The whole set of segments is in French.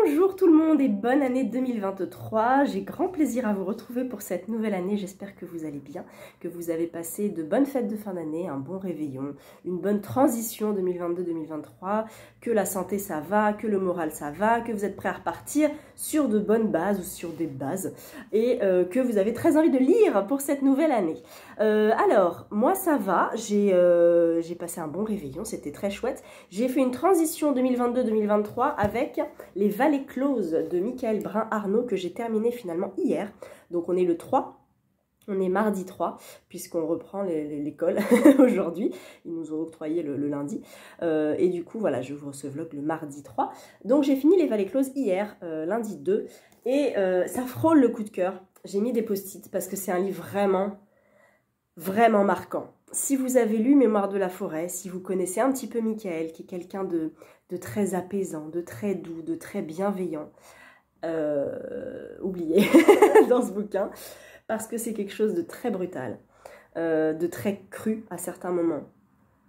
Bonjour tout le monde et bonne année 2023. J'ai grand plaisir à vous retrouver pour cette nouvelle année. J'espère que vous allez bien, que vous avez passé de bonnes fêtes de fin d'année, un bon réveillon, une bonne transition 2022-2023, que la santé ça va, que le moral ça va, que vous êtes prêts à repartir sur de bonnes bases ou sur des bases et que vous avez très envie de lire pour cette nouvelle année. Alors, moi ça va, j'ai passé un bon réveillon, c'était très chouette. J'ai fait une transition 2022-2023 avec Les Vallées Closes de Michael Brun-Arnaud que j'ai terminé finalement hier. Donc on est le 3, on est mardi 3 puisqu'on reprend l'école aujourd'hui. Ils nous ont octroyé le lundi. Et du coup voilà, j'ouvre ce vlog le mardi 3. Donc j'ai fini Les Vallées Closes hier, lundi 2. Et ça frôle le coup de cœur. J'ai mis des post-it parce que c'est un livre vraiment marquant. Si vous avez lu Mémoire de la forêt, si vous connaissez un petit peu Michael, qui est quelqu'un de très apaisant, de très doux, de très bienveillant, oubliez dans ce bouquin, parce que c'est quelque chose de très brutal, de très cru à certains moments,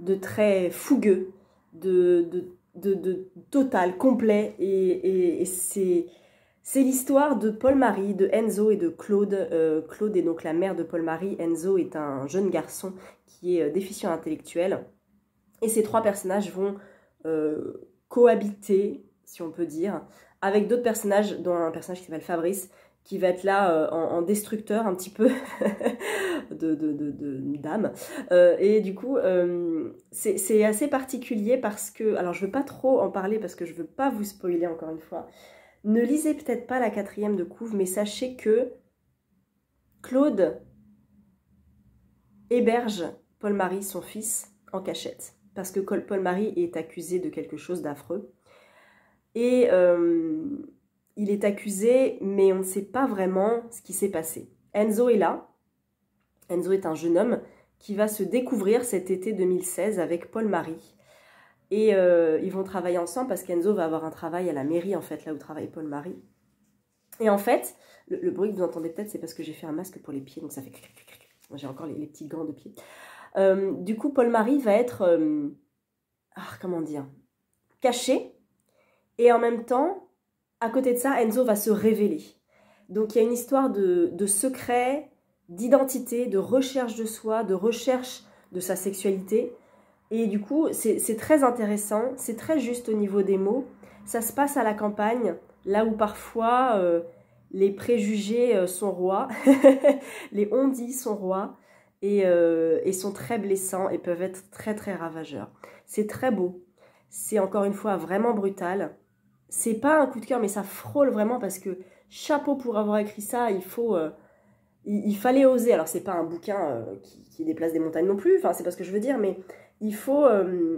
de très fougueux, de total, complet, et c'est l'histoire de Paul-Marie, de Enzo et de Claude. Claude est donc la mère de Paul-Marie. Enzo est un jeune garçon qui est déficient intellectuel. Et ces trois personnages vont cohabiter, si on peut dire, avec d'autres personnages, dont un personnage qui s'appelle Fabrice, qui va être là en destructeur un petit peu d'âme. Et du coup, c'est assez particulier parce que... Alors, je ne veux pas trop en parler parce que je ne veux pas vous spoiler encore une fois. Ne lisez peut-être pas la 4e de couve, mais sachez que Claude héberge Paul-Marie, son fils, en cachette. Parce que Paul-Marie est accusé de quelque chose d'affreux. Et il est accusé, mais on ne sait pas vraiment ce qui s'est passé. Enzo est là. Enzo est un jeune homme qui va se découvrir cet été 2016 avec Paul-Marie. Et ils vont travailler ensemble parce qu'Enzo va avoir un travail à la mairie, en fait, là où travaille Paul-Marie. Et en fait, le bruit que vous entendez peut-être, c'est parce que j'ai fait un masque pour les pieds, donc ça fait... J'ai encore les petits gants de pied. Du coup, Paul-Marie va être, comment dire, caché. Et en même temps, à côté de ça, Enzo va se révéler. Donc, il y a une histoire de secret, d'identité, de recherche de soi, de recherche de sa sexualité. Et du coup, c'est très intéressant, c'est très juste au niveau des mots. Ça se passe à la campagne, là où parfois les préjugés sont rois, les on-dit sont rois et sont très blessants et peuvent être très ravageurs. C'est très beau, c'est encore une fois vraiment brutal. C'est pas un coup de cœur, mais ça frôle vraiment parce que chapeau pour avoir écrit ça, il fallait oser. Alors c'est pas un bouquin qui déplace des montagnes non plus, enfin c'est pas ce que je veux dire, mais il faut,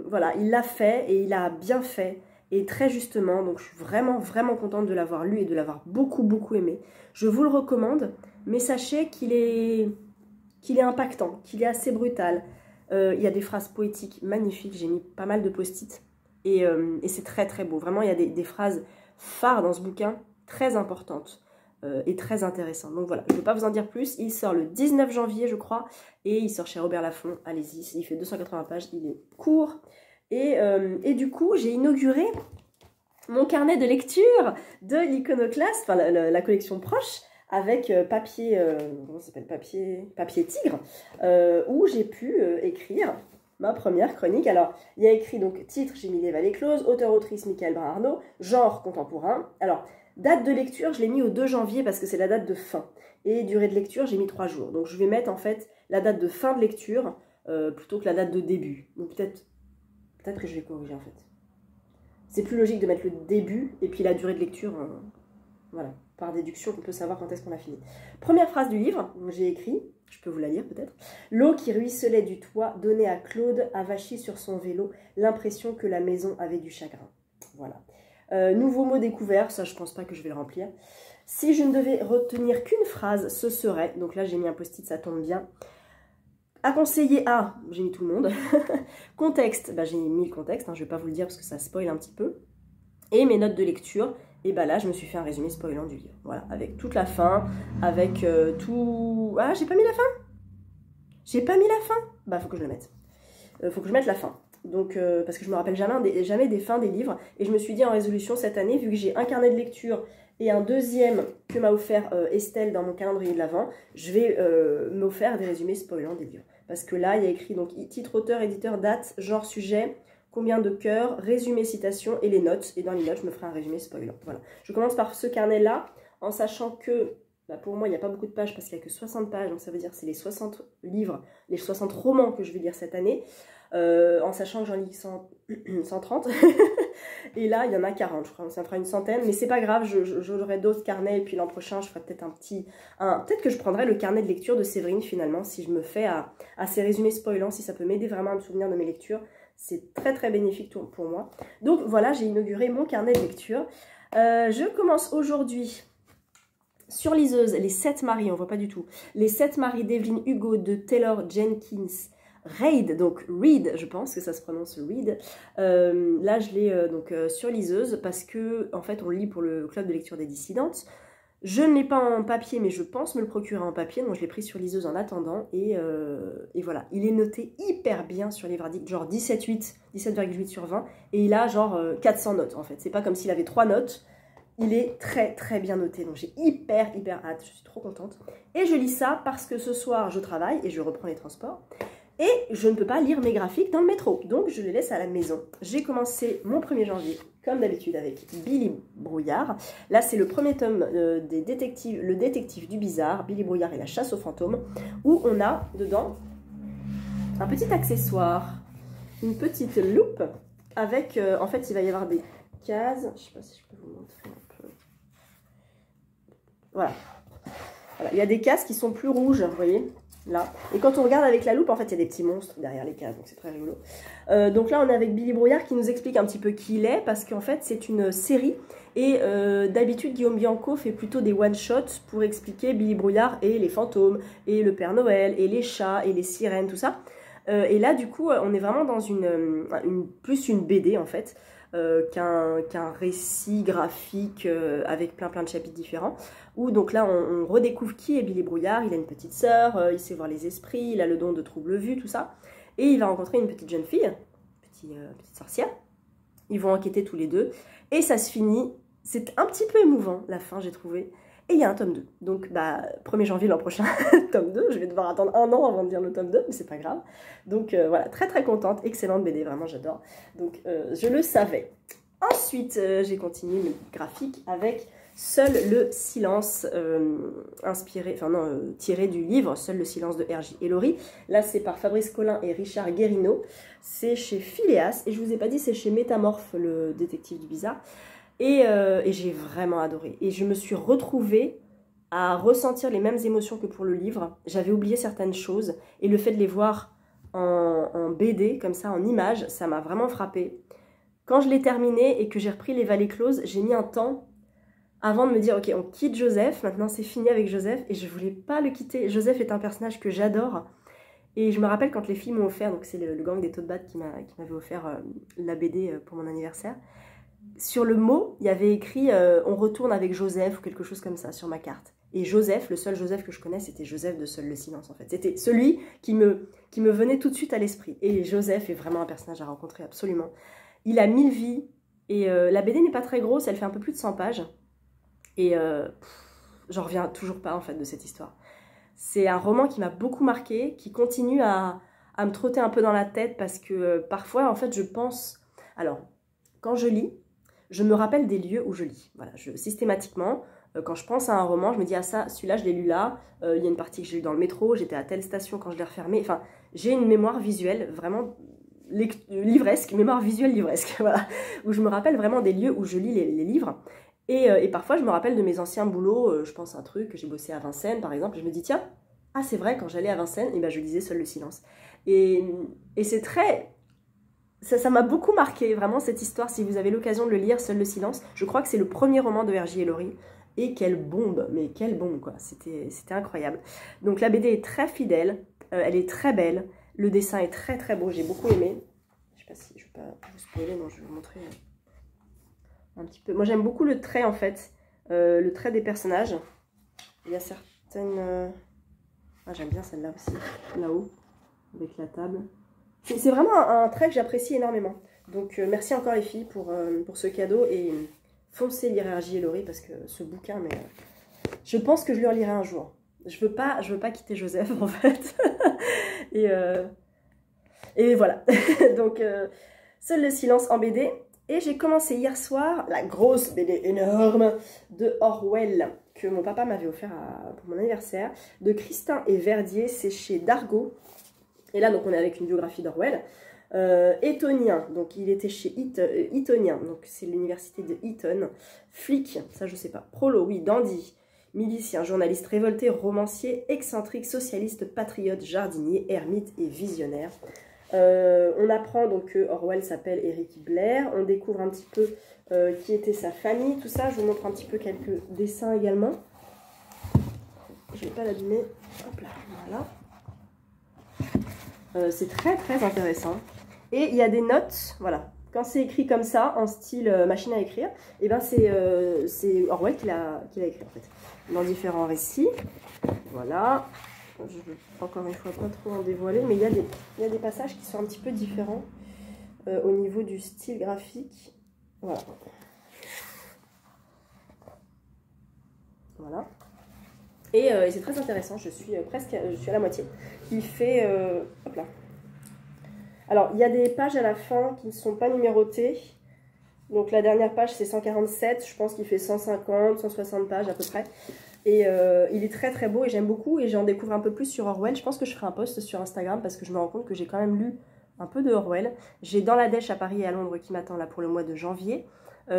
voilà, il l'a fait et il a bien fait et très justement, donc je suis vraiment contente de l'avoir lu et de l'avoir beaucoup aimé. Je vous le recommande, mais sachez qu'il est impactant, qu'il est assez brutal. Il y a des phrases poétiques magnifiques, j'ai mis pas mal de post-it et c'est très beau. Vraiment, il y a des phrases phares dans ce bouquin, très importantes. Et très intéressant. Donc voilà, je ne vais pas vous en dire plus. Il sort le 19 janvier, je crois, et il sort chez Robert Laffont. Allez-y, il fait 280 pages, il est court. Et du coup, j'ai inauguré mon carnet de lecture de l'Iconoclaste, enfin la collection proche, avec papier, comment ça s'appelle, papier tigre, où j'ai pu écrire ma première chronique. Alors, il y a écrit, donc, titre, j'ai mis Les Vallées Closes, auteur-autrice Michael Brun-Arnaud, genre contemporain. Alors, date de lecture, je l'ai mis au 2 janvier parce que c'est la date de fin. Et durée de lecture, j'ai mis 3 jours. Donc je vais mettre en fait la date de fin de lecture plutôt que la date de début. Donc peut-être que je vais corriger en fait. C'est plus logique de mettre le début et puis la durée de lecture. Voilà, par déduction, on peut savoir quand est-ce qu'on a fini. Première phrase du livre, j'ai écrit, je peux vous la lire peut-être. L'eau qui ruisselait du toit donnait à Claude, avachi sur son vélo, l'impression que la maison avait du chagrin. Voilà. Nouveau mot découvert, ça je pense pas que je vais le remplir. Si je ne devais retenir qu'une phrase, ce serait, donc là j'ai mis un post-it, ça tombe bien. À conseiller à, j'ai mis tout le monde. Contexte, j'ai mis le contexte, je vais pas vous le dire parce que ça spoil un petit peu. Et mes notes de lecture, et là je me suis fait un résumé spoilant du livre. Voilà, avec toute la fin, avec tout... Ah, j'ai pas mis la fin. J'ai pas mis la fin. Faut que je le mette. Faut que je mette la fin. Donc, parce que je me rappelle jamais des fins des livres. Et je me suis dit en résolution cette année, vu que j'ai un carnet de lecture et un deuxième que m'a offert Estelle dans mon calendrier de l'Avent, je vais m'offrir des résumés spoilants des livres. Parce que là, il y a écrit donc titre, auteur, éditeur, date, genre, sujet, combien de cœurs, résumé, citation et les notes. Et dans les notes, je me ferai un résumé spoilant. Voilà. Je commence par ce carnet-là, en sachant que, bah pour moi, il n'y a pas beaucoup de pages parce qu'il n'y a que 60 pages. Donc ça veut dire que c'est les 60 livres, les 60 romans que je vais lire cette année. En sachant que j'en lis 130. Et là, il y en a 40, je crois. Ça me fera une centaine. Mais c'est pas grave, j'aurai d'autres carnets. Et puis l'an prochain, je ferai peut-être peut-être que je prendrai le carnet de lecture de Séverine, finalement, si je me fais à ces résumés spoilants, si ça peut m'aider vraiment à me souvenir de mes lectures. C'est très très bénéfique pour moi. Donc voilà, j'ai inauguré mon carnet de lecture. Je commence aujourd'hui sur liseuse, les 7 maris, on voit pas du tout. Les 7 maris d'Evelyn Hugo de Taylor Jenkins Reid, donc Reid, je pense que ça se prononce Reid. Là, je l'ai sur liseuse parce que en fait, on le lit pour le club de lecture des dissidentes. Je ne l'ai pas en papier, mais je pense me le procurer en papier, donc je l'ai pris sur liseuse en attendant. Et voilà, il est noté hyper bien sur les verdicts, genre 17,8 sur 20, et il a genre 400 notes en fait. C'est pas comme s'il avait 3 notes. Il est très très bien noté, donc j'ai hyper hâte, je suis trop contente. Et je lis ça parce que ce soir je travaille et je reprends les transports. Et je ne peux pas lire mes graphiques dans le métro, donc je les laisse à la maison. J'ai commencé mon 1er janvier, comme d'habitude, avec Billy Brouillard. Là, c'est le premier tome des détectives, le détective du bizarre, Billy Brouillard et la chasse aux fantômes, où on a dedans un petit accessoire, une petite loupe, avec, en fait, il va y avoir des cases. Je ne sais pas si je peux vous montrer un peu. Voilà. Il y a des cases qui sont plus rouges, vous voyez là. Et quand on regarde avec la loupe, en fait, il y a des petits monstres derrière les cases, donc c'est très rigolo. Donc là, on est avec Billy Brouillard qui nous explique un petit peu qui il est, parce qu'en fait, c'est une série. Et d'habitude, Guillaume Bianco fait plutôt des one-shots pour expliquer Billy Brouillard et les fantômes, et le Père Noël, et les chats, et les sirènes, tout ça. Et là, du coup, on est vraiment dans plus une BD, en fait, qu'un récit graphique avec plein de chapitres différents, où donc là on redécouvre qui est Billy Brouillard. Il a une petite sœur, il sait voir les esprits, il a le don de trouble vue, tout ça, et il va rencontrer une petite jeune fille, petite sorcière. Ils vont enquêter tous les deux, et ça se finit, c'est un petit peu émouvant la fin, j'ai trouvé. Et il y a un tome 2, donc 1er janvier l'an prochain, tome 2, je vais devoir attendre 1 an avant de lire le tome 2, mais c'est pas grave. Donc voilà, très contente, excellente BD, vraiment j'adore. Donc je le savais. Ensuite, j'ai continué mes graphiques avec Seul le silence, tiré du livre Seul le silence de R.J. Ellory. Là c'est par Fabrice Collin et Richard Guérino, c'est chez Phileas, et je vous ai pas dit, c'est chez Métamorphe, le détective du bizarre. Et j'ai vraiment adoré. Et je me suis retrouvée à ressentir les mêmes émotions que pour le livre. J'avais oublié certaines choses. Et le fait de les voir en BD, comme ça, en images, ça m'a vraiment frappée. Quand je l'ai terminé et que j'ai repris Les Vallées Closes, j'ai mis un temps avant de me dire, ok, on quitte Joseph. Maintenant, c'est fini avec Joseph. Et je voulais pas le quitter. Joseph est un personnage que j'adore. Et je me rappelle quand les filles m'ont offert, donc c'est le gang des Tote Bad qui m'avait offert la BD pour mon anniversaire. Sur le mot, il y avait écrit on retourne avec Joseph ou quelque chose comme ça sur ma carte. Et Joseph, le seul Joseph que je connais, c'était Joseph de Seul le silence en fait. C'était celui qui me venait tout de suite à l'esprit. Et Joseph est vraiment un personnage à rencontrer, absolument. Il a 1000 vies et la BD n'est pas très grosse, elle fait un peu plus de 100 pages. Et j'en reviens toujours pas en fait de cette histoire. C'est un roman qui m'a beaucoup marqué, qui continue à me trotter un peu dans la tête parce que parfois en fait je pense... Alors, quand je lis, je me rappelle des lieux où je lis. Voilà, systématiquement, quand je pense à un roman, je me dis ah ça, celui-là je l'ai lu là, il y a une partie que j'ai lue dans le métro, j'étais à telle station quand je l'ai refermé. Enfin, j'ai une mémoire visuelle vraiment livresque, mémoire visuelle livresque, voilà, où je me rappelle vraiment des lieux où je lis les livres. Et parfois je me rappelle de mes anciens boulots, je pense à un truc, que j'ai bossé à Vincennes par exemple, et je me dis tiens, ah c'est vrai, quand j'allais à Vincennes, et ben, je lisais Seul le silence. Et c'est très... Ça m'a beaucoup marqué, vraiment, cette histoire. Si vous avez l'occasion de le lire, Seul le silence, je crois que c'est le premier roman de R.J. Ellory. Et quelle bombe, mais quelle bombe, quoi. C'était incroyable. Donc la BD est très fidèle, elle est très belle, le dessin est très beau, j'ai beaucoup aimé. Je sais pas si je vais pas vous spoiler, non, je vais vous montrer un petit peu. Moi j'aime beaucoup le trait, en fait, le trait des personnages. Il y a certaines... Ah, j'aime bien celle-là aussi, là-haut, avec la table. C'est vraiment un trait que j'apprécie énormément. Donc merci encore les filles pour ce cadeau et foncez lire R.J. Ellory parce que ce bouquin, mais je pense que je le relirai un jour. Je veux pas quitter Joseph en fait. et voilà. Donc Seul le silence en BD. Et j'ai commencé hier soir la grosse BD énorme de Orwell que mon papa m'avait offert pour mon anniversaire, de Christin et Verdier, c'est chez Dargaud. Et là, donc, on est avec une biographie d'Orwell. Etonien, donc il était chez Etonien, donc c'est l'université de Eton. Flic, ça je sais pas. Prolo, oui, dandy. Milicien, journaliste révolté, romancier, excentrique, socialiste, patriote, jardinier, ermite et visionnaire. On apprend donc que Orwell s'appelle Eric Blair. On découvre un petit peu qui était sa famille, tout ça. Je vous montre un petit peu quelques dessins également. Je ne vais pas l'abîmer. Hop là, voilà. C'est très très intéressant. Et il y a des notes, voilà. Quand c'est écrit comme ça, en style machine à écrire, et ben c'est Orwell qui l'a écrit en fait. Dans différents récits. Voilà. Je ne veux encore une fois pas trop en dévoiler, mais il y a des passages qui sont un petit peu différents au niveau du style graphique. Voilà. Voilà. Et c'est très intéressant, je suis à la moitié. Il fait... hop là. Alors, il y a des pages à la fin qui ne sont pas numérotées. Donc la dernière page c'est 147, je pense qu'il fait 150, 160 pages à peu près. Et il est très très beau et j'aime beaucoup et j'en découvre un peu plus sur Orwell. Je pense que je ferai un post sur Instagram parce que je me rends compte que j'ai quand même lu un peu de Orwell. J'ai Dans la Dèche à Paris et à Londres qui m'attend là pour le mois de janvier.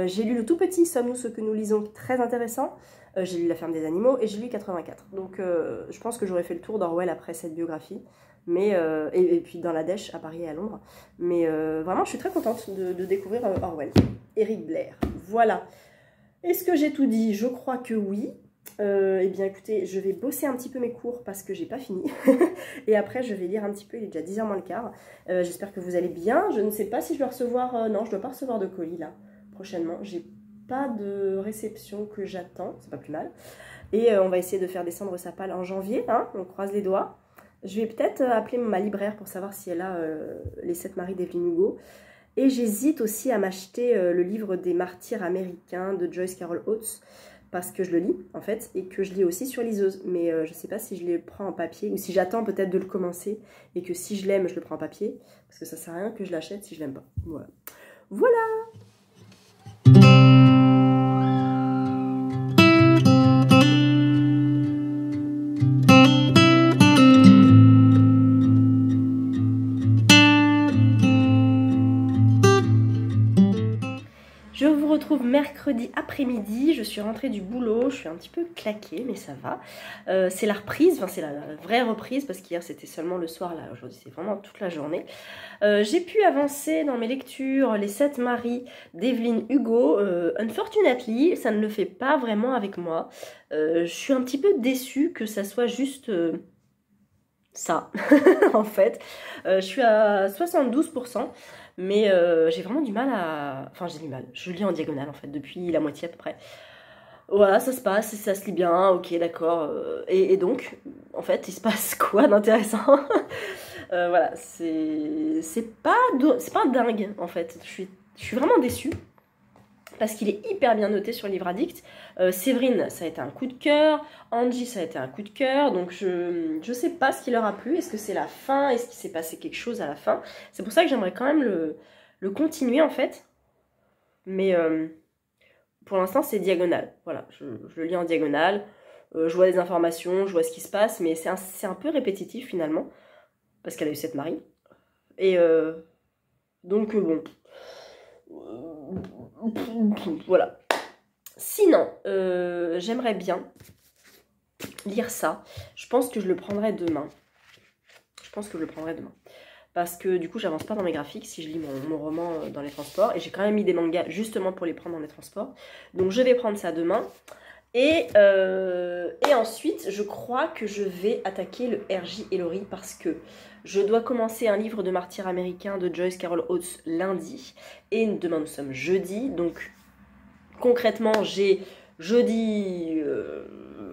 J'ai lu le tout petit Sommes-nous ce que nous lisons, très intéressant. J'ai lu La ferme des animaux et j'ai lu 84. Donc je pense que j'aurais fait le tour d'Orwell après cette biographie. Mais, et puis Dans la Dèche à Paris et à Londres. Mais vraiment je suis très contente de découvrir Orwell. Eric Blair, voilà. Est-ce que j'ai tout dit? Je crois que oui. Eh bien écoutez, je vais bosser un petit peu mes cours parce que j'ai pas fini. Et après je vais lire un petit peu, il est déjà 10h moins le quart. J'espère que vous allez bien. Je ne sais pas si je dois recevoir... non, je dois pas recevoir de colis là, prochainement. J'ai pas de réception que j'attends, c'est pas plus mal. Et on va essayer de faire descendre sa palle en janvier, hein, on croise les doigts. Je vais peut-être appeler ma libraire pour savoir si elle a les 7 maris d'Evelyn Hugo. Et j'hésite aussi à m'acheter le livre des martyrs américains de Joyce Carol Oates, parce que je le lis, en fait, et que je lis aussi sur liseuse. Mais je ne sais pas si je les prends en papier, ou si j'attends peut-être de le commencer, et que si je l'aime, je le prends en papier, parce que ça sert à rien que je l'achète si je l'aime pas. Voilà. Voilà! Je vous retrouve mercredi après-midi, je suis rentrée du boulot, je suis un petit peu claquée mais ça va. C'est la reprise, enfin c'est la vraie reprise parce qu'hier c'était seulement le soir, là aujourd'hui c'est vraiment toute la journée. J'ai pu avancer dans mes lectures, les 7 maris d'Evelyn Hugo. Unfortunately, ça ne le fait pas vraiment avec moi. Je suis un petit peu déçue que ça soit juste... ça en fait je suis à 72%, mais j'ai vraiment du mal à... Enfin j'ai du mal, je lis en diagonale en fait depuis la moitié à peu près. Voilà, ça se passe, ça se lit bien, ok d'accord, et donc en fait il se passe quoi d'intéressant? Voilà, c'est pas dingue en fait, je suis vraiment déçue parce qu'il est hyper bien noté sur Livre Addict. Séverine, ça a été un coup de cœur. Angie, ça a été un coup de cœur. Donc, je sais pas ce qui leur a plu. Est-ce que c'est la fin? Est-ce qu'il s'est passé quelque chose à la fin? C'est pour ça que j'aimerais quand même le continuer, en fait. Mais pour l'instant, c'est diagonal. Voilà, je le lis en diagonale. Je vois des informations, je vois ce qui se passe. Mais c'est un peu répétitif, finalement. Parce qu'elle a eu 7 maris. Et donc, bon... voilà. Sinon, j'aimerais bien lire ça. Je pense que je le prendrai demain. Parce que du coup, j'avance pas dans mes graphiques si je lis mon roman dans les transports. Et j'ai quand même mis des mangas justement pour les prendre dans les transports. Donc je vais prendre ça demain. Et ensuite, je crois que je vais attaquer le R.J. Ellory parce que je dois commencer un livre de martyrs américains de Joyce Carol Oates lundi. Et demain, nous sommes jeudi. Donc, concrètement, j'ai jeudi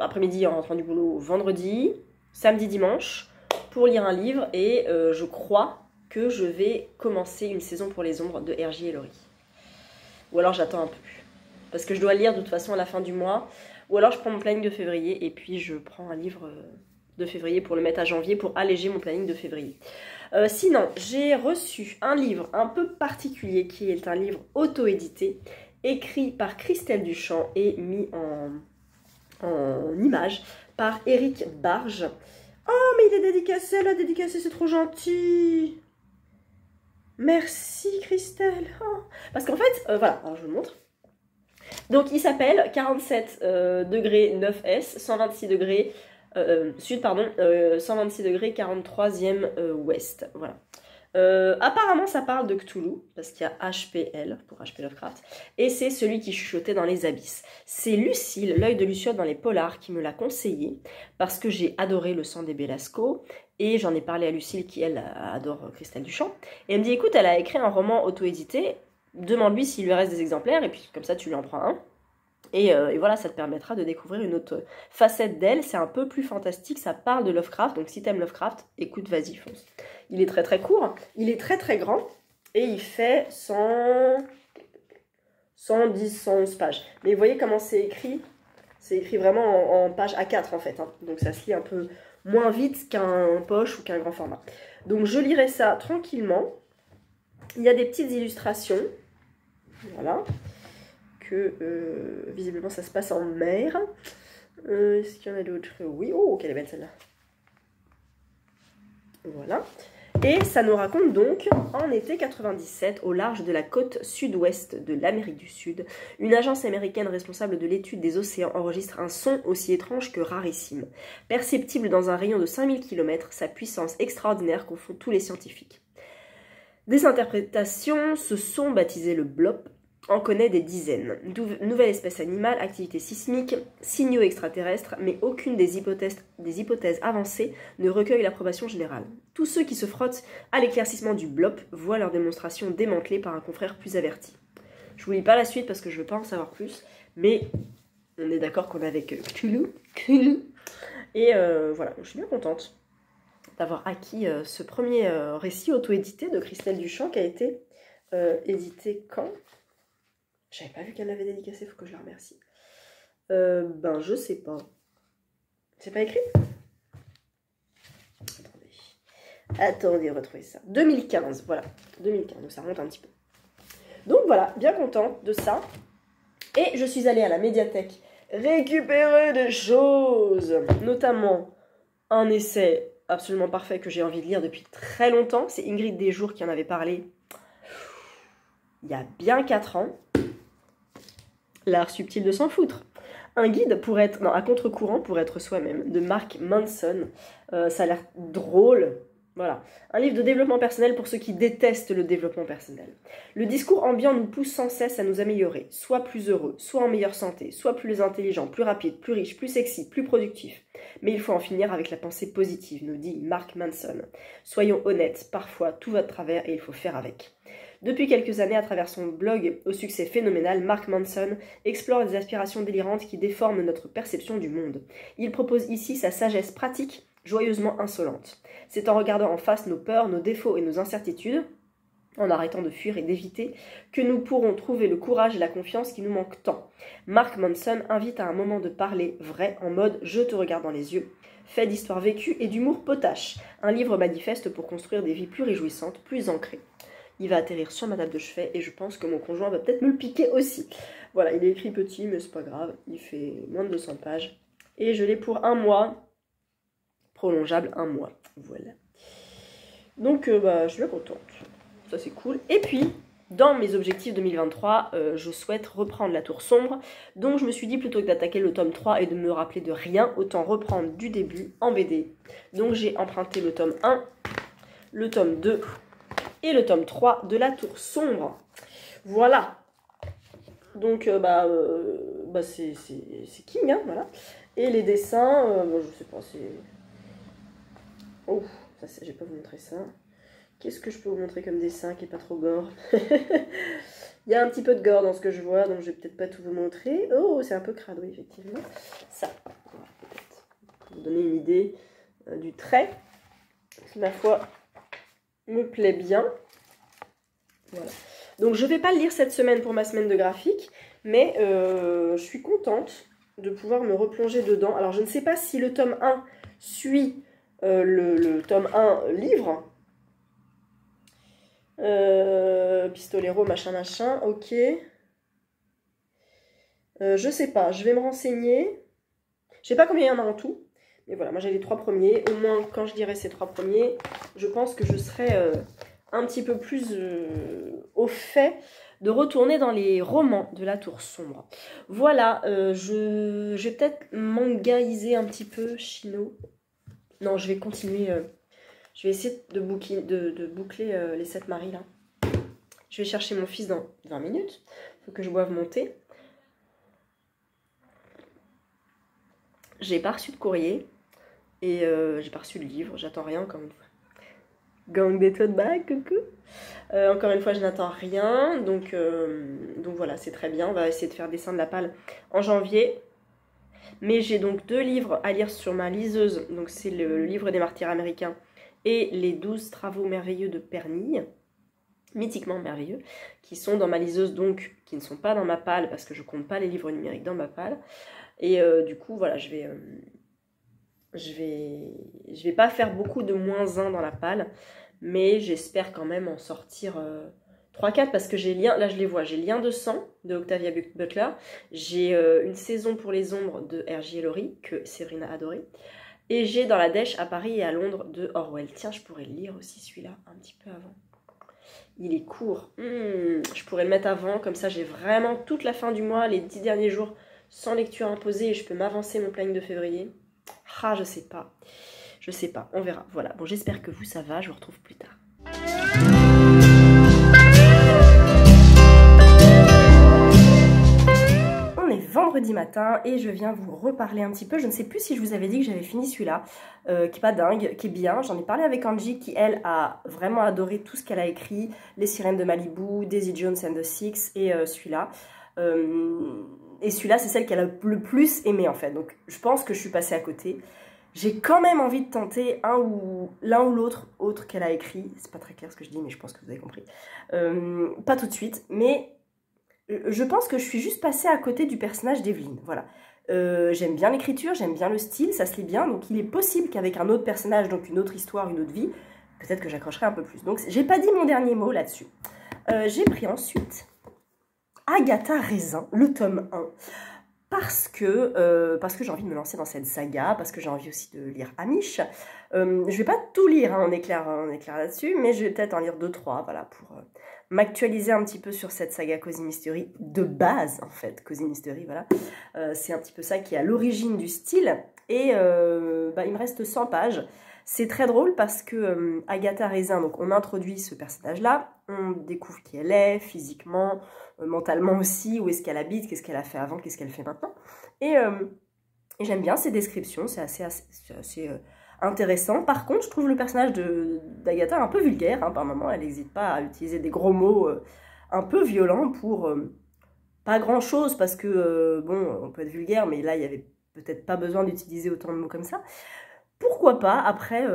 après-midi en rentrant du boulot, vendredi, samedi, dimanche, pour lire un livre. Et je crois que je vais commencer Une saison pour les ombres de R.J. et Laurie. Ou alors j'attends un peu. Parce que je dois lire de toute façon à la fin du mois. Ou alors je prends mon planning de février et puis je prends un livre de février pour le mettre à janvier pour alléger mon planning de février. Sinon, j'ai reçu un livre un peu particulier qui est un livre auto-édité, écrit par Christelle Duchamp et mis en image par Éric Barge. Oh, mais il est dédicacé, elle a dédicacé, c'est trop gentil. Merci Christelle. Oh. Parce qu'en fait, voilà, alors je vous le montre. Donc il s'appelle 47 degrés 9S, 126 degrés sud, pardon, 126 degrés 43e ouest. Voilà. Apparemment ça parle de Cthulhu, parce qu'il y a HPL pour HP Lovecraft, et c'est celui qui chuchotait dans les abysses. C'est Lucille, l'œil de Luciole dans les polars, qui me l'a conseillé, parce que j'ai adoré Le sang des Belasco, et j'en ai parlé à Lucille qui elle adore Christelle Duchamp, et elle me dit écoute, elle a écrit un roman auto-édité, demande-lui s'il lui reste des exemplaires, et puis comme ça tu lui en prends un. Et voilà, ça te permettra de découvrir une autre facette d'elle. C'est un peu plus fantastique, ça parle de Lovecraft. Donc si t'aimes Lovecraft, écoute, vas-y, fonce. Il est très très court, il est très très grand. Et il fait 110, 111 pages. Mais vous voyez comment c'est écrit? C'est écrit vraiment en page A4 en fait. Hein. Donc ça se lit un peu moins vite qu'un poche ou qu'un grand format. Donc je lirai ça tranquillement. Il y a des petites illustrations. Voilà. Visiblement ça se passe en mer. Est-ce qu'il y en a d'autres? Oui, oh, quelle est belle celle-là. Voilà. Et ça nous raconte donc, en été 97, au large de la côte sud-ouest de l'Amérique du Sud, une agence américaine responsable de l'étude des océans enregistre un son aussi étrange que rarissime. Perceptible dans un rayon de 5000 km, sa puissance extraordinaire confond tous les scientifiques. Des interprétations, ce son baptisé le blop, en connaît des dizaines. Nouvelle espèce animale, activité sismique, signaux extraterrestres, mais aucune des hypothèses avancées ne recueille l'approbation générale. Tous ceux qui se frottent à l'éclaircissement du blop voient leur démonstration démantelée par un confrère plus averti. Je vous lis pas la suite parce que je veux pas en savoir plus, mais on est d'accord qu'on est avec Cthulhu. Et voilà, je suis bien contente d'avoir acquis ce premier récit auto-édité de Christelle Duchamp qui a été édité quand ? J'avais pas vu qu'elle l'avait dédicacé, faut que je la remercie. Ben, je sais pas. C'est pas écrit? Attendez, retrouvez ça. 2015, voilà. 2015, donc ça remonte un petit peu. Donc voilà, bien contente de ça. Et je suis allée à la médiathèque récupérer des choses. Notamment un essai absolument parfait que j'ai envie de lire depuis très longtemps. C'est Ingrid Desjours qui en avait parlé il y a bien 4 ans. L'art subtil de s'en foutre. Un guide pour être, non, à contre-courant pour être soi-même, de Mark Manson. Ça a l'air drôle. Voilà. Un livre de développement personnel pour ceux qui détestent le développement personnel. Le discours ambiant nous pousse sans cesse à nous améliorer, soit plus heureux, soit en meilleure santé, soit plus intelligent, plus rapide, plus riche, plus sexy, plus productif. Mais il faut en finir avec la pensée positive, nous dit Mark Manson. Soyons honnêtes, parfois tout va de travers et il faut faire avec. Depuis quelques années, à travers son blog au succès phénoménal, Mark Manson explore des aspirations délirantes qui déforment notre perception du monde. Il propose ici sa sagesse pratique, joyeusement insolente. C'est en regardant en face nos peurs, nos défauts et nos incertitudes, en arrêtant de fuir et d'éviter, que nous pourrons trouver le courage et la confiance qui nous manquent tant. Mark Manson invite à un moment de parler vrai, en mode « je te regarde dans les yeux ». Fait d'histoires vécues et d'humour potache. Un livre manifeste pour construire des vies plus réjouissantes, plus ancrées. Il va atterrir sur ma table de chevet et je pense que mon conjoint va peut-être me le piquer aussi. Voilà, il est écrit petit, mais c'est pas grave. Il fait moins de 200 pages. Et je l'ai pour 1 mois. Prolongeable 1 mois. Voilà. Donc, je suis bien contente. Ça, c'est cool. Et puis, dans mes objectifs 2023, je souhaite reprendre La Tour Sombre. Donc, je me suis dit, plutôt que d'attaquer le tome 3 et de me rappeler de rien, autant reprendre du début en BD. Donc, j'ai emprunté le tome 1, le tome 2... et le tome 3 de La Tour Sombre. Voilà. Donc, c'est King, hein, voilà. Et les dessins, je sais pas, c'est... Oh, ça, je vais pas vous montrer ça. Qu'est-ce que je peux vous montrer comme dessin qui est pas trop gore? Il y a un petit peu de gore dans ce que je vois, donc je vais peut-être pas tout vous montrer. Oh, c'est un peu crado, effectivement. Ça, peut-être vous donner une idée du trait. Ma foi... me plaît bien. Voilà. Donc je ne vais pas le lire cette semaine pour ma semaine de graphique, mais je suis contente de pouvoir me replonger dedans. Alors je ne sais pas si le tome 1 suit le tome 1 livre. Pistolero, machin, machin, ok. Je sais pas, je vais me renseigner. Je sais pas combien il y en a en tout. Mais voilà, moi j'ai les 3 premiers. Au moins, quand je dirai ces 3 premiers, je pense que je serai un petit peu plus au fait de retourner dans les romans de la Tour Sombre. Voilà, je vais peut-être mangaiser un petit peu Chino. Non, je vais continuer. Je vais essayer de boucler les 7 maris là. Je vais chercher mon fils dans 20 minutes. Il faut que je boive mon thé. J'ai pas reçu de courrier. Et j'ai pas reçu le livre, j'attends rien encore une fois. Gang des tote bags, coucou. Encore une fois, je n'attends rien, donc voilà, c'est très bien. On va essayer de faire descendre la palle en janvier. Mais j'ai donc 2 livres à lire sur ma liseuse. Donc c'est le livre des martyrs américains et les 12 travaux merveilleux de Pernille, mythiquement merveilleux, qui sont dans ma liseuse, donc qui ne sont pas dans ma palle, parce que je compte pas les livres numériques dans ma palle. Et du coup, voilà, je vais pas faire beaucoup de -1 dans la palle, mais j'espère quand même en sortir 3-4 parce que j'ai Lien, là je les vois, j'ai Lien de sang de Octavia Butler, j'ai Une saison pour les ombres de R.J. Ellory que Séverine a adoré, et j'ai Dans la dèche à Paris et à Londres de Orwell. Tiens, je pourrais le lire aussi celui-là un petit peu avant. Il est court, je pourrais le mettre avant, comme ça j'ai vraiment toute la fin du mois, les 10 derniers jours sans lecture imposée et je peux m'avancer mon planning de février. Ah, je sais pas, on verra. Voilà, bon, j'espère que vous, ça va, je vous retrouve plus tard. On est vendredi matin et je viens vous reparler un petit peu. Je ne sais plus si je vous avais dit que j'avais fini celui-là, qui est pas dingue, qui est bien. J'en ai parlé avec Angie qui, elle, a vraiment adoré tout ce qu'elle a écrit. Les Sirènes de Malibu, Daisy Jones and the Six et celui-là. Et celui-là, c'est celle qu'elle a le plus aimé en fait. Donc je pense que je suis passée à côté. J'ai quand même envie de tenter l'un ou l'autre autre qu'elle a écrit. C'est pas très clair ce que je dis, mais je pense que vous avez compris. Pas tout de suite, mais je pense que je suis juste passée à côté du personnage d'Evelyn. Voilà. J'aime bien l'écriture, j'aime bien le style, ça se lit bien. Donc il est possible qu'avec un autre personnage, donc une autre histoire, une autre vie, peut-être que j'accrocherai un peu plus. Donc j'ai pas dit mon dernier mot là-dessus. J'ai pris ensuite Agatha Raisin, le tome 1. Parce que j'ai envie de me lancer dans cette saga, parce que j'ai envie aussi de lire Amish. Je vais pas tout lire, hein, on est clair là-dessus, mais je vais peut-être en lire 2-3, voilà, pour m'actualiser un petit peu sur cette saga Cozy Mystery de base, en fait. Cozy Mystery, voilà. C'est un petit peu ça qui est à l'origine du style. Et il me reste 100 pages. C'est très drôle parce que Agatha Raisin, donc on introduit ce personnage-là, on découvre qui elle est, physiquement, mentalement aussi, où est-ce qu'elle habite, qu'est-ce qu'elle a fait avant, qu'est-ce qu'elle fait maintenant. Et j'aime bien ces descriptions, c'est assez intéressant. Par contre, je trouve le personnage d'Agatha un peu vulgaire, hein, par moments, elle n'hésite pas à utiliser des gros mots un peu violents pour pas grand-chose, parce que, bon, on peut être vulgaire, mais là, il n'y avait peut-être pas besoin d'utiliser autant de mots comme ça. Pourquoi pas, après,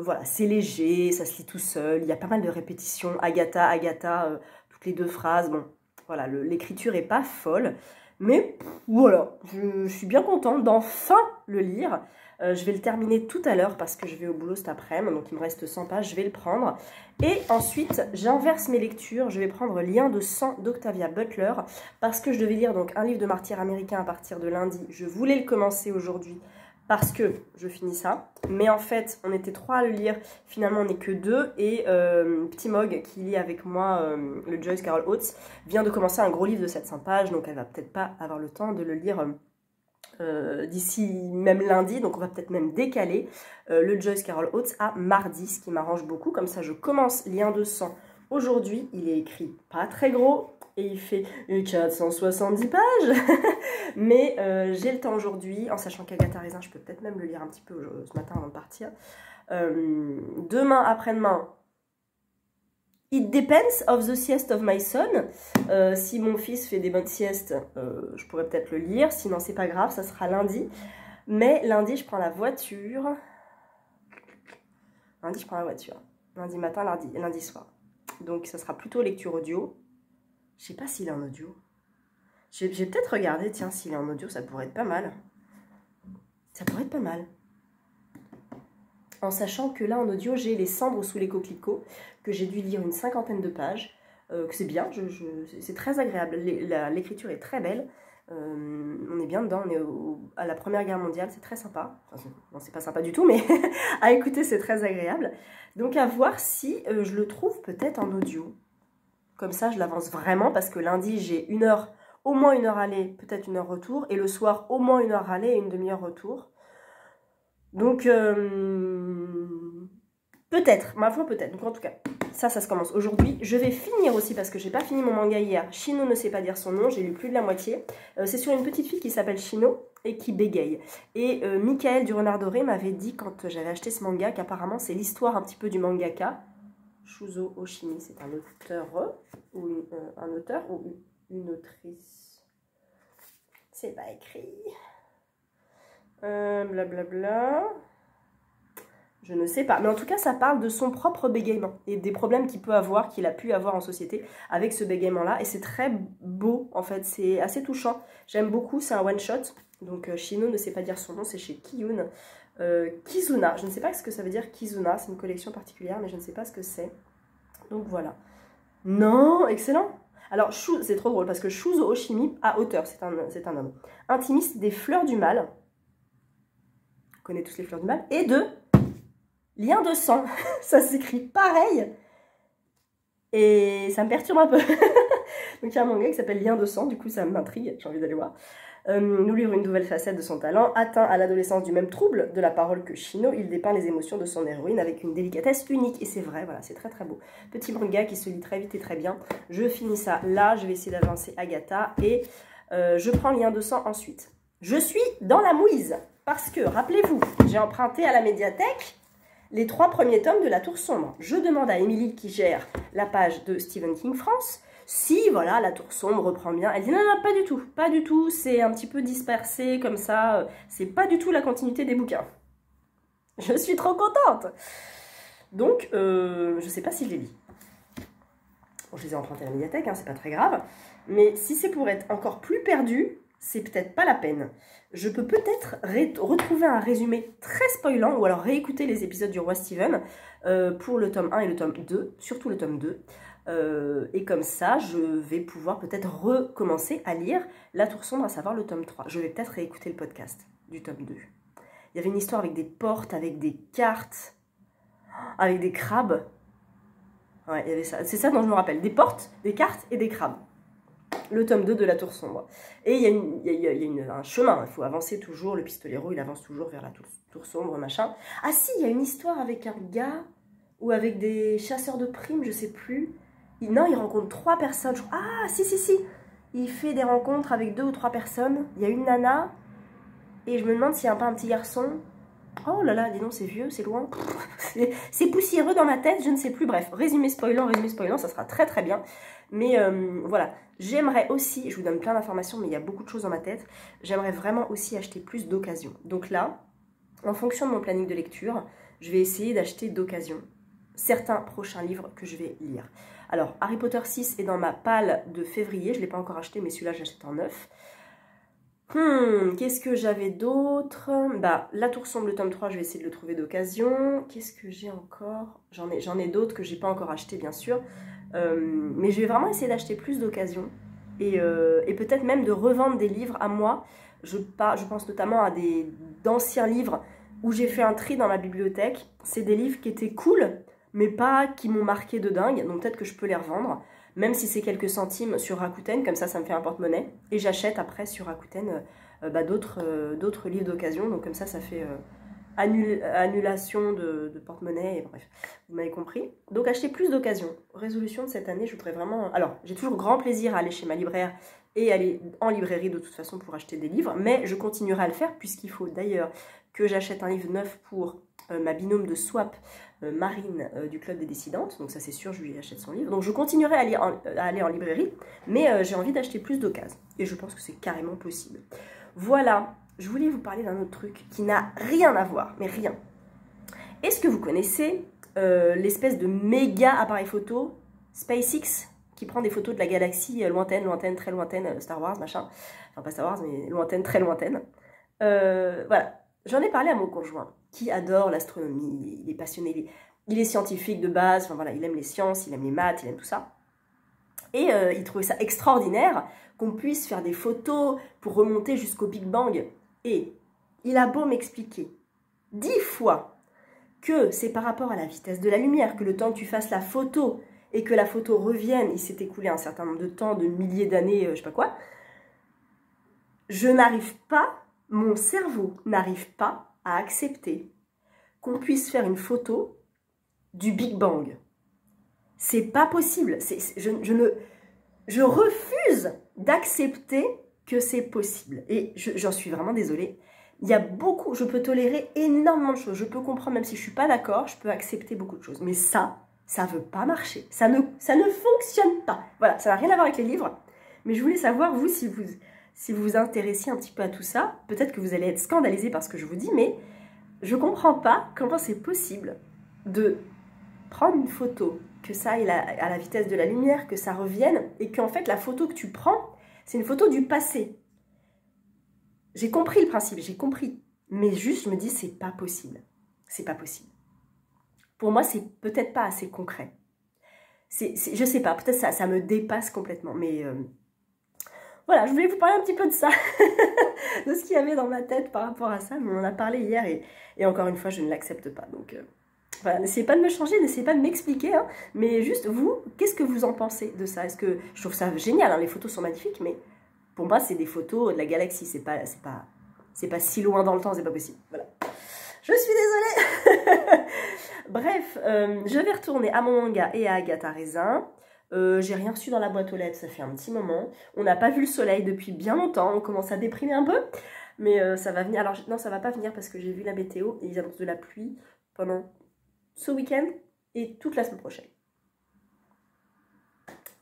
voilà, c'est léger, ça se lit tout seul, il y a pas mal de répétitions, Agatha, toutes les 2 phrases, bon, voilà, l'écriture est pas folle, mais voilà, je suis bien contente d'enfin le lire. Je vais le terminer tout à l'heure parce que je vais au boulot cet après-midi, donc il me reste 100 pages, je vais le prendre. Et ensuite, j'inverse mes lectures, je vais prendre Lien de sang d'Octavia Butler, parce que je devais lire donc un livre de martyrs américains à partir de lundi. Je voulais le commencer aujourd'hui, parce que je finis ça, mais en fait on était 3 à le lire, finalement on n'est que 2, et Petit Mog qui lit avec moi le Joyce Carol Oates vient de commencer un gros livre de 700 pages, donc elle va peut-être pas avoir le temps de le lire d'ici même lundi, donc on va peut-être même décaler le Joyce Carol Oates à mardi, ce qui m'arrange beaucoup, comme ça je commence Lien de sang aujourd'hui, il est écrit pas très gros, et il fait 470 pages, mais j'ai le temps aujourd'hui, en sachant qu'Agatha Raisin, je peux peut-être même le lire un petit peu ce matin avant de partir. Demain, après-demain, It depends of the sieste of my son. Si mon fils fait des bonnes siestes, je pourrais peut-être le lire, sinon c'est pas grave, ça sera lundi. Mais lundi, je prends la voiture. lundi matin, lundi soir. Donc ça sera plutôt lecture audio. Je sais pas s'il est en audio. J'ai peut-être regardé, tiens, s'il est en audio, ça pourrait être pas mal. Ça pourrait être pas mal. En sachant que là, en audio, j'ai Les cendres sous les coquelicots, que j'ai dû lire une 50aine de pages, que c'est bien, c'est très agréable. L'écriture est très belle. On est bien dedans, on est à la Première Guerre mondiale, c'est très sympa. Enfin, non, c'est pas sympa du tout, mais à écouter, c'est très agréable. Donc à voir si je le trouve peut-être en audio. Comme ça, je l'avance vraiment, parce que lundi, j'ai au moins une heure aller, peut-être une heure retour, et le soir, au moins une heure aller et une demi-heure retour. Donc, peut-être, ma foi peut-être. Donc en tout cas, ça se commence aujourd'hui. Je vais finir aussi, parce que j'ai pas fini mon manga hier. Chino ne sait pas dire son nom, j'ai lu plus de la moitié. C'est sur une petite fille qui s'appelle Chino et qui bégaye. Et Michael du Renard Doré m'avait dit, quand j'avais acheté ce manga, qu'apparemment c'est l'histoire un petit peu du mangaka. Shuzo Oshimi, c'est un auteur ou un auteur ou une autrice. C'est pas écrit. Blablabla. Je ne sais pas. Mais en tout cas, ça parle de son propre bégaiement et des problèmes qu'il a pu avoir en société avec ce bégaiement-là. Et c'est très beau, en fait. C'est assez touchant. J'aime beaucoup. C'est un one-shot. Donc, Shino ne sait pas dire son nom. C'est chez Kiyun. Kizuna. Je ne sais pas ce que ça veut dire, Kizuna. C'est une collection particulière, mais je ne sais pas ce que c'est. Donc, voilà. Non, excellent. Alors, c'est trop drôle parce que Shuzo Oshimi, auteur, c'est un homme. Intimiste des fleurs du mal. On connaît tous les fleurs du mal. Et de Lien de sang. Ça s'écrit pareil. Et ça me perturbe un peu. Donc, il y a un manga qui s'appelle Lien de sang. Du coup, ça m'intrigue. J'ai envie d'aller voir. Nous livre une nouvelle facette de son talent. Atteint à l'adolescence du même trouble de la parole que Shino, il dépeint les émotions de son héroïne avec une délicatesse unique. Et c'est vrai, voilà, c'est très très beau. Petit manga qui se lit très vite et très bien. Je finis ça là. Je vais essayer d'avancer Agatha. Et je prends Lien de sang ensuite. Je suis dans la mouise. Parce que, rappelez-vous, j'ai emprunté à la médiathèque les 3 premiers tomes de La Tour Sombre. Je demande à Émilie, qui gère la page de Stephen King France, si, voilà, La Tour Sombre reprend bien. Elle dit non, non, pas du tout, pas du tout, c'est un petit peu dispersé comme ça, c'est pas du tout la continuité des bouquins. Je suis trop contente. Donc, je sais pas si je les lis. Bon, je les ai empruntés à la médiathèque, hein, c'est pas très grave, mais si c'est pour être encore plus perdu, c'est peut-être pas la peine. Je peux peut-être retrouver un résumé très spoilant, ou alors réécouter les épisodes du Roi Steven pour le tome 1 et le tome 2, surtout le tome 2. Et comme ça, je vais pouvoir peut-être recommencer à lire La Tour Sombre, à savoir le tome 3. Je vais peut-être réécouter le podcast du tome 2. Il y avait une histoire avec des portes, avec des cartes, avec des crabes. Ouais, il y avait ça. C'est ça dont je me rappelle. Des portes, des cartes et des crabes. Le tome 2 de La Tour Sombre. Et il y a un chemin, il faut avancer toujours, le pistolero, il avance toujours vers la tour Sombre, machin. Ah si, il y a une histoire avec un gars, ou avec des chasseurs de primes, je sais plus. Non, il rencontre 3 personnes. Ah, si. Il fait des rencontres avec 2 ou 3 personnes. Il y a une nana, et je me demande s'il n'y a pas un petit garçon. Oh là là, dis donc, c'est vieux, c'est loin. C'est poussiéreux dans ma tête, je ne sais plus. Bref, résumé spoilant, ça sera très très bien. Mais voilà, j'aimerais aussi, je vous donne plein d'informations, mais il y a beaucoup de choses dans ma tête. J'aimerais vraiment aussi acheter plus d'occasion. Donc là, en fonction de mon planning de lecture, je vais essayer d'acheter d'occasion certains prochains livres que je vais lire. Alors, Harry Potter 6 est dans ma palle de février. Je ne l'ai pas encore acheté, mais celui-là, j'achète en neuf. Qu'est-ce que j'avais d'autre? Bah, La Tour Sombre, le tome 3, je vais essayer de le trouver d'occasion. Qu'est-ce que j'ai encore? J'en ai d'autres que j'ai pas encore acheté, bien sûr. Mais je vais vraiment essayer d'acheter plus d'occasion. Et peut-être même de revendre des livres à moi. Je pense notamment à d'anciens livres où j'ai fait un tri dans ma bibliothèque. C'est des livres qui étaient cool, mais pas qui m'ont marqué de dingue. Donc peut-être que je peux les revendre. Même si c'est quelques centimes sur Rakuten, comme ça me fait un porte-monnaie. Et j'achète après sur Rakuten d'autres livres d'occasion. Donc comme ça fait annulation de porte-monnaie. Et bref, vous m'avez compris. Donc acheter plus d'occasion. Résolution de cette année, je voudrais vraiment... Alors, j'ai toujours grand plaisir à aller chez ma libraire et aller en librairie de toute façon pour acheter des livres. Mais je continuerai à le faire puisqu'il faut d'ailleurs que j'achète un livre neuf pour ma binôme de swap Marine du Club des Décidantes, donc ça c'est sûr, je lui achète son livre. Donc je continuerai à aller en librairie, mais j'ai envie d'acheter plus d'occasions. Et je pense que c'est carrément possible. Voilà, je voulais vous parler d'un autre truc qui n'a rien à voir, mais rien. Est-ce que vous connaissez l'espèce de méga appareil photo SpaceX qui prend des photos de la galaxie lointaine, très lointaine, Star Wars, machin. Enfin, pas Star Wars, mais lointaine, très lointaine. Voilà. J'en ai parlé à mon conjoint, qui adore l'astronomie, il est passionné, il est scientifique de base, enfin voilà, il aime les sciences, il aime les maths, il aime tout ça. Et il trouvait ça extraordinaire qu'on puisse faire des photos pour remonter jusqu'au Big Bang. Et il a beau m'expliquer 10 fois que c'est par rapport à la vitesse de la lumière, que le temps que tu fasses la photo et que la photo revienne, il s'est écoulé un certain nombre de temps, de milliers d'années, je sais pas quoi, je n'arrive pas, mon cerveau n'arrive pas à accepter qu'on puisse faire une photo du Big Bang. C'est pas possible. Je refuse d'accepter que c'est possible. Et j'en suis vraiment désolée. Il y a beaucoup, je peux tolérer énormément de choses. Je peux comprendre, même si je suis pas d'accord, je peux accepter beaucoup de choses. Mais ça veut pas marcher. Ça ne fonctionne pas. Voilà, ça n'a rien à voir avec les livres. Mais je voulais savoir, vous, si vous vous intéressiez un petit peu à tout ça, peut-être que vous allez être scandalisés par ce que je vous dis, mais je comprends pas comment c'est possible de prendre une photo, que ça aille à la vitesse de la lumière, que ça revienne, et qu'en fait la photo que tu prends, c'est une photo du passé. J'ai compris le principe, j'ai compris, mais juste je me dis c'est pas possible, c'est pas possible. Pour moi c'est peut-être pas assez concret. Je sais pas, peut-être ça me dépasse complètement, mais voilà, je voulais vous parler un petit peu de ça, de ce qu'il y avait dans ma tête par rapport à ça, mais on en a parlé hier et encore une fois je ne l'accepte pas, donc... Voilà, n'essayez pas de me changer, n'essayez pas de m'expliquer, hein, mais juste vous, qu'est-ce que vous en pensez de ça? Est-ce que je trouve ça génial, hein, les photos sont magnifiques, mais pour moi c'est des photos de la galaxie, c'est pas si loin dans le temps, c'est pas possible. Voilà. Je suis désolée. Bref, je vais retourner à mon manga et à Agatha Raisin. J'ai rien reçu dans la boîte aux lettres, ça fait un petit moment. On n'a pas vu le soleil depuis bien longtemps, on commence à déprimer un peu, mais ça va venir. Alors non, ça va pas venir parce que j'ai vu la météo et ils annoncent de la pluie pendant ce week-end et toute la semaine prochaine.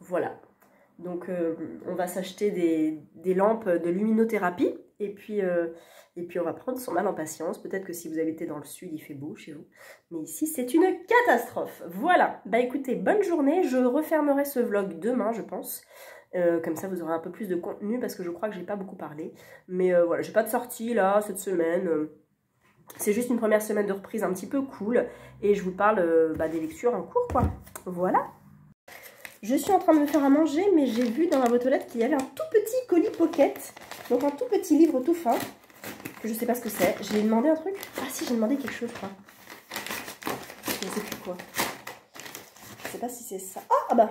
Voilà. Donc on va s'acheter des lampes de luminothérapie et puis on va prendre son mal en patience. Peut-être que si vous habitez dans le sud, il fait beau chez vous. Mais ici, c'est une catastrophe. Voilà. Bah écoutez, bonne journée. Je refermerai ce vlog demain, je pense. Comme ça, vous aurez un peu plus de contenu parce que je crois que j'ai pas beaucoup parlé. Mais voilà, j'ai pas de sortie là cette semaine. C'est juste une première semaine de reprise un petit peu cool. Et je vous parle des lectures en cours, quoi. Voilà. Je suis en train de me faire à manger, mais j'ai vu dans la boîte aux lettres qu'il y avait un tout petit colis pocket. Donc un tout petit livre tout fin. Que je sais pas ce que c'est. J'ai demandé un truc. Ah si, j'ai demandé quelque chose, je crois. Je ne sais plus quoi. Je sais pas si c'est ça. Ah bah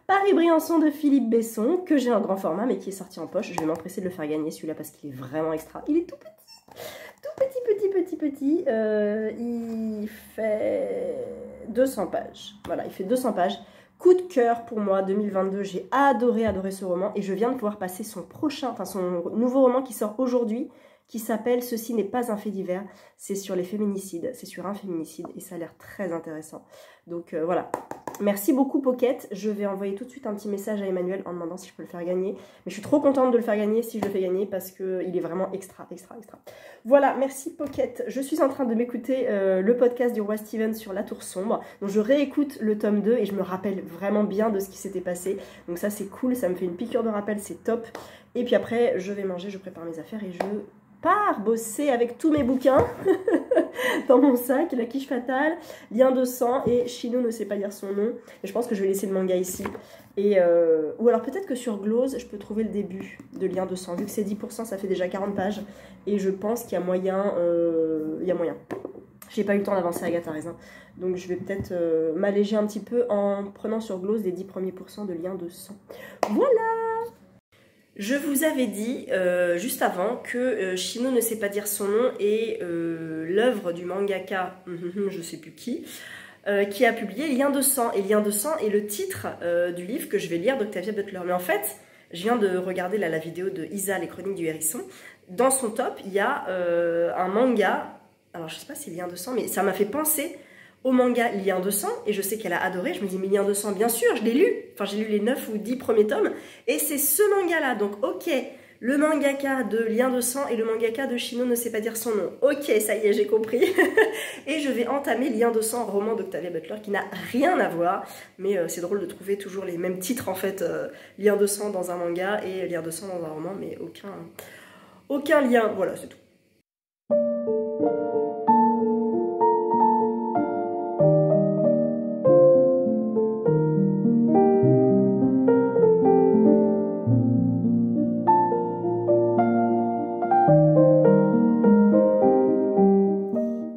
Paris-Briançon de Philippe Besson, que j'ai en grand format, mais qui est sorti en poche. Je vais m'empresser de le faire gagner celui-là parce qu'il est vraiment extra. Il est tout petit. Petit. Il fait 200 pages. Voilà, il fait 200 pages. Coup de cœur pour moi, 2022. J'ai adoré ce roman. Et je viens de pouvoir passer son nouveau roman qui sort aujourd'hui, qui s'appelle « Ceci n'est pas un fait divers ». C'est sur les féminicides. C'est sur un féminicide et ça a l'air très intéressant. Donc voilà. Merci beaucoup Pocket. Je vais envoyer tout de suite un petit message à Emmanuel en demandant si je peux le faire gagner. Mais je suis trop contente de le faire gagner si je le fais gagner parce qu'il est vraiment extra. Voilà, merci Pocket. Je suis en train de m'écouter le podcast du roi Steven sur La Tour Sombre. Donc je réécoute le tome 2 et je me rappelle vraiment bien de ce qui s'était passé. Donc ça c'est cool, ça me fait une piqûre de rappel, c'est top. Et puis après je vais manger, je prépare mes affaires et je pars bosser avec tous mes bouquins dans mon sac, La Quiche Fatale, Lien de sang et Chino ne sait pas lire son nom. Et je pense que je vais laisser le manga ici. Et ou alors peut-être que sur Glose, je peux trouver le début de Lien de sang. Vu que c'est 10%, ça fait déjà 40 pages. Et je pense qu'il y a moyen. J'ai pas eu le temps d'avancer à Agatha Raisin. Donc je vais peut-être m'alléger un petit peu en prenant sur Glose les 10 premiers pourcents de Lien de sang. Voilà! Je vous avais dit juste avant que Chino ne sait pas dire son nom et l'œuvre du mangaka, je sais plus qui a publié Lien de sang. Et Lien de sang est le titre du livre que je vais lire d'Octavia Butler. Mais en fait, je viens de regarder la vidéo de Isa, les chroniques du hérisson. Dans son top, il y a un manga, alors je sais pas si c'est Lien de sang, mais ça m'a fait penser au manga Lien de sang, et je sais qu'elle a adoré. Je me dis, mais Lien de sang, bien sûr, je l'ai lu. Enfin, j'ai lu les 9 ou 10 premiers tomes, et c'est ce manga-là. Donc, ok, Le mangaka de Lien de sang et le mangaka de Shino ne sait pas dire son nom. Ok, ça y est, j'ai compris. Et je vais entamer Lien de sang, roman d'Octavia Butler, qui n'a rien à voir. Mais c'est drôle de trouver toujours les mêmes titres, en fait. Lien de sang dans un manga et Lien de sang dans un roman, mais aucun lien. Voilà, c'est tout.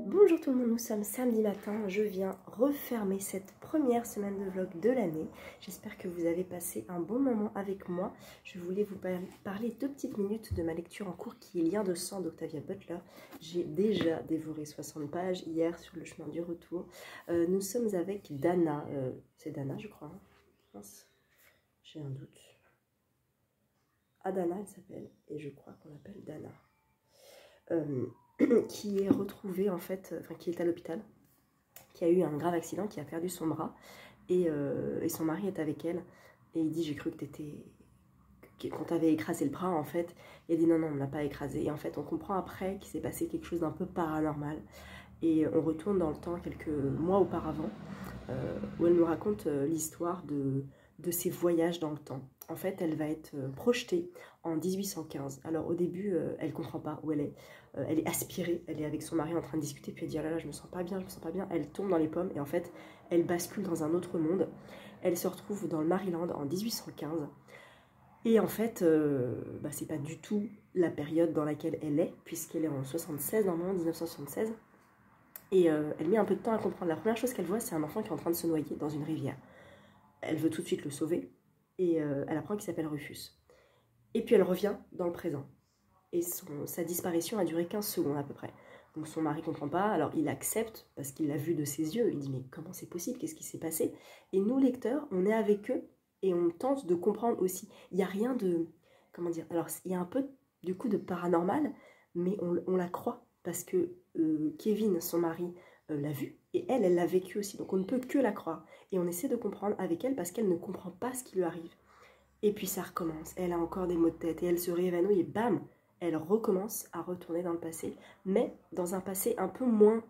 Bonjour tout le monde, nous sommes samedi matin, je viens refermer cette première semaine de vlog de l'année. J'espère que vous avez passé un bon moment avec moi. Je voulais vous parler 2 petites minutes de ma lecture en cours qui est Lien de sang d'Octavia Butler. J'ai déjà dévoré 60 pages hier sur le chemin du retour. Nous sommes avec Dana, c'est Dana je crois, hein. Mince, j'ai un doute. Dana elle s'appelle, et je crois qu'on l'appelle Dana. Qui est retrouvée en fait, qui est à l'hôpital, qui a eu un grave accident, qui a perdu son bras et son mari est avec elle et il dit j'ai cru qu'on t'avait écrasé le bras en fait, et elle dit non on ne l'a pas écrasé, et en fait on comprend après qu'il s'est passé quelque chose d'un peu paranormal et on retourne dans le temps quelques mois auparavant où elle nous raconte l'histoire de ses voyages dans le temps. En fait, elle va être projetée en 1815. Alors au début, elle ne comprend pas où elle est. Elle est aspirée, elle est avec son mari en train de discuter, puis elle dit « Ah là là, je me sens pas bien, je me sens pas bien ». Elle tombe dans les pommes et en fait, elle bascule dans un autre monde. Elle se retrouve dans le Maryland en 1815. Et en fait, c'est pas du tout la période dans laquelle elle est, puisqu'elle est en 76, normalement, 1976. Et elle met un peu de temps à comprendre. La première chose qu'elle voit, c'est un enfant qui est en train de se noyer dans une rivière. Elle veut tout de suite le sauver et elle apprend qu'il s'appelle Rufus. Et puis elle revient dans le présent. Et sa disparition a duré 15 secondes à peu près. Donc son mari ne comprend pas, alors il accepte parce qu'il l'a vu de ses yeux. Il dit mais comment c'est possible, qu'est-ce qui s'est passé? Et nous lecteurs, on est avec eux et on tente de comprendre aussi. Il n'y a rien de, comment dire, alors il y a un peu du coup de paranormal, mais on la croit parce que Kevin, son mari, l'a vu et elle l'a vécu aussi. Donc on ne peut que la croire et on essaie de comprendre avec elle parce qu'elle ne comprend pas ce qui lui arrive. Et puis ça recommence, elle a encore des maux de tête et elle se réévanouit et bam, elle recommence à retourner dans le passé, mais dans un passé un peu moins,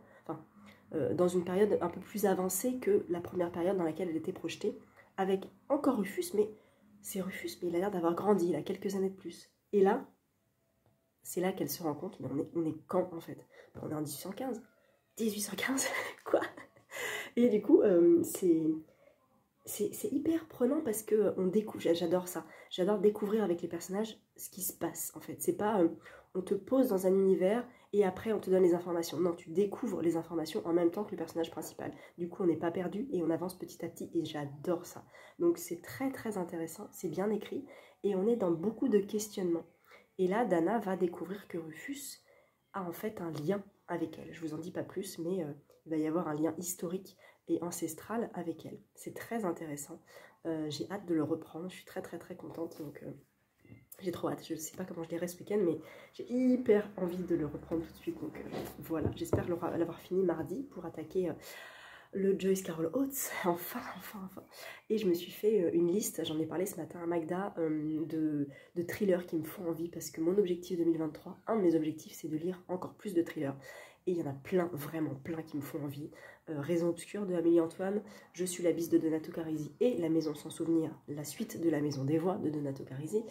dans une période un peu plus avancée que la première période dans laquelle elle était projetée, avec encore Rufus, mais c'est Rufus, mais il a l'air d'avoir grandi, il a quelques années de plus. Et là, c'est là qu'elle se rend compte, mais on est quand en fait? On est en 1815. 1815 quoi? Et du coup, c'est hyper prenant parce que on découvre, j'adore ça, j'adore découvrir avec les personnages ce qui se passe en fait. C'est pas on te pose dans un univers et après on te donne les informations. Non, tu découvres les informations en même temps que le personnage principal. Du coup, on n'est pas perdu et on avance petit à petit et j'adore ça. Donc c'est très très intéressant, c'est bien écrit et on est dans beaucoup de questionnements. Et là, Dana va découvrir que Rufus a en fait un lien avec elle. Je vous en dis pas plus, mais il va y avoir un lien historique et ancestrale avec elle. C'est très intéressant. J'ai hâte de le reprendre. Je suis très très très contente. Donc j'ai trop hâte. Je ne sais pas comment je lirai ce week-end, mais j'ai hyper envie de le reprendre tout de suite. Donc voilà, j'espère l'avoir fini mardi pour attaquer le Joyce Carol Oates. Enfin. Et je me suis fait une liste, j'en ai parlé ce matin à Magda, de thrillers qui me font envie parce que mon objectif 2023, un de mes objectifs, c'est de lire encore plus de thrillers. Et il y en a plein, vraiment plein qui me font envie. Raison obscure de Amélie Antoine, Je suis la bise de Donato Carisi et La maison sans souvenir, la suite de La maison des voix de Donato Carisi.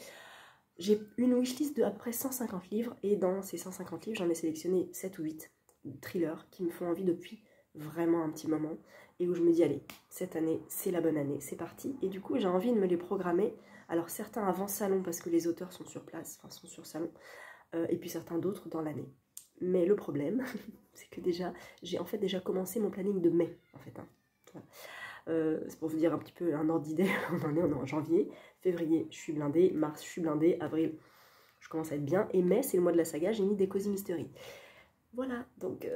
J'ai une wishlist de à peu près 150 livres et dans ces 150 livres, j'en ai sélectionné 7 ou 8 thrillers qui me font envie depuis vraiment un petit moment et où je me dis allez, cette année, c'est la bonne année, c'est parti. Et du coup, j'ai envie de me les programmer. Alors certains avant salon parce que les auteurs sont sur place, enfin sont sur salon, et puis certains d'autres dans l'année. Mais le problème, c'est que déjà, j'ai en fait déjà commencé mon planning de mai, en fait. Hein. Voilà. C'est pour vous dire un petit peu un ordre d'idée, on est en janvier, février, je suis blindée, mars, je suis blindée, avril, je commence à être bien, et mai, c'est le mois de la saga, j'ai mis des Cozy Mystery. Voilà, donc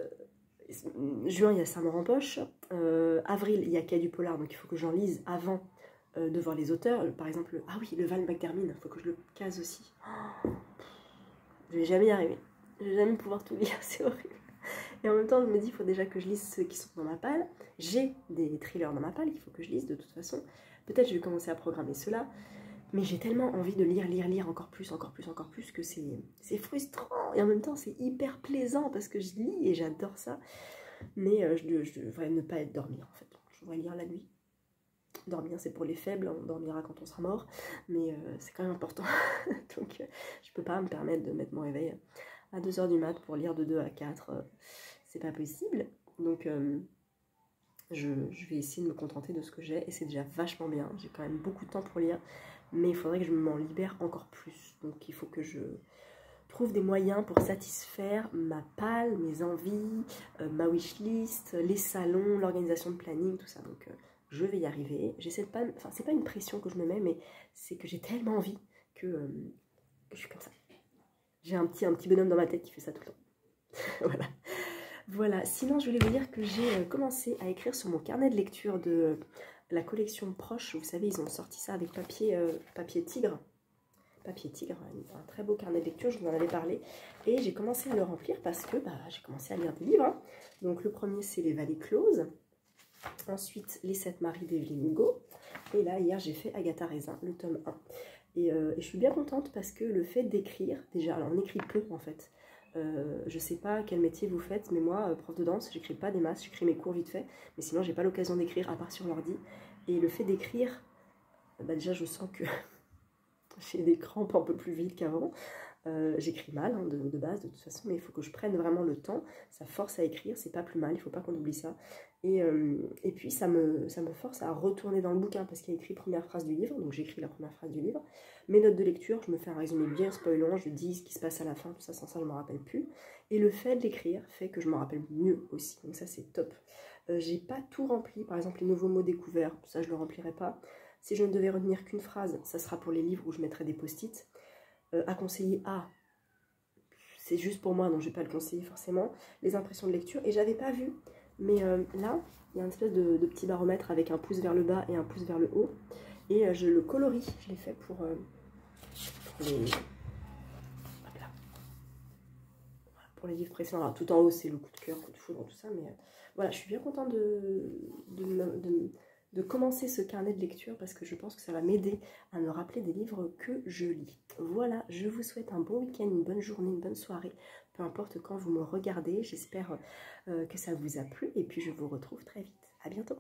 juin, il y a Saint-Maur en poche, avril, il y a Quai du Polar, donc il faut que j'en lise avant de voir les auteurs. Par exemple, ah oui, le Val McDermid, il faut que je le case aussi. Oh, je vais jamais y arriver. Je vais jamais pouvoir tout lire, c'est horrible. Et en même temps, je me dis, il faut déjà que je lise ceux qui sont dans ma palle. J'ai des thrillers dans ma palle qu'il faut que je lise de toute façon. Peut-être je vais commencer à programmer ceux-là. Mais j'ai tellement envie de lire encore plus, que c'est frustrant. Et en même temps, c'est hyper plaisant parce que je lis et j'adore ça. Mais je devrais ne pas être dormir en fait. Je devrais lire la nuit. Dormir, c'est pour les faibles, on dormira quand on sera mort. Mais c'est quand même important. Donc je peux pas me permettre de mettre mon réveil à 2 h du mat pour lire de 2 à 4. C'est pas possible. Donc je vais essayer de me contenter de ce que j'ai. Et c'est déjà vachement bien. J'ai quand même beaucoup de temps pour lire. Mais il faudrait que je m'en libère encore plus. Donc il faut que je trouve des moyens pour satisfaire ma palle, mes envies, ma wishlist, les salons, l'organisation de planning, tout ça. Donc je vais y arriver. J'essaie de pas... Enfin, c'est pas une pression que je me mets, mais c'est que j'ai tellement envie que je suis comme ça. J'ai un petit bonhomme dans ma tête qui fait ça tout le temps. Voilà. Voilà. Sinon, je voulais vous dire que j'ai commencé à écrire sur mon carnet de lecture de la collection Proche. Vous savez, ils ont sorti ça avec papier tigre. Papier tigre, un très beau carnet de lecture, je vous en avais parlé. Et j'ai commencé à le remplir parce que j'ai commencé à lire des livres. Hein. Donc le premier, c'est Les Vallées Closes. Ensuite, Les 7 Maris d'Evelyne Hugo. Et là, hier, j'ai fait Agatha Raisin, le tome 1. Et je suis bien contente parce que le fait d'écrire, déjà, alors on écrit peu en fait. Je sais pas quel métier vous faites, mais moi, prof de danse, j'écris pas des masses, j'écris mes cours vite fait. Mais sinon, j'ai pas l'occasion d'écrire à part sur l'ordi. Et le fait d'écrire, déjà, je sens que j'ai des crampes un peu plus vite qu'avant. J'écris mal hein, de base de toute façon, mais il faut que je prenne vraiment le temps. Ça force à écrire, c'est pas plus mal, il faut pas qu'on oublie ça. Et puis ça me force à retourner dans le bouquin parce qu'il y a écrit première phrase du livre, donc j'écris la première phrase du livre. Mes notes de lecture, je me fais un résumé bien spoilant, je dis ce qui se passe à la fin, tout ça, sans ça je ne me rappelle plus. Et le fait de l'écrire fait que je m'en rappelle mieux aussi, donc ça c'est top. J'ai pas tout rempli, par exemple les nouveaux mots découverts, ça je le remplirai pas. Si je ne devais retenir qu'une phrase, ça sera pour les livres où je mettrai des post-it. À conseiller c'est juste pour moi, donc je ne vais pas le conseiller forcément, les impressions de lecture. Et j'avais pas vu, mais là, il y a une espèce de petit baromètre avec un pouce vers le bas et un pouce vers le haut. Et je le colorie, je l'ai fait pour les... Hop là. Voilà, pour les livres précédents. Alors tout en haut, c'est le coup de cœur, coup de foudre, tout ça, mais voilà, je suis bien contente de commencer ce carnet de lecture parce que je pense que ça va m'aider à me rappeler des livres que je lis. Voilà, je vous souhaite un bon week-end, une bonne journée, une bonne soirée, peu importe quand vous me regardez. J'espère que ça vous a plu et puis je vous retrouve très vite. À bientôt.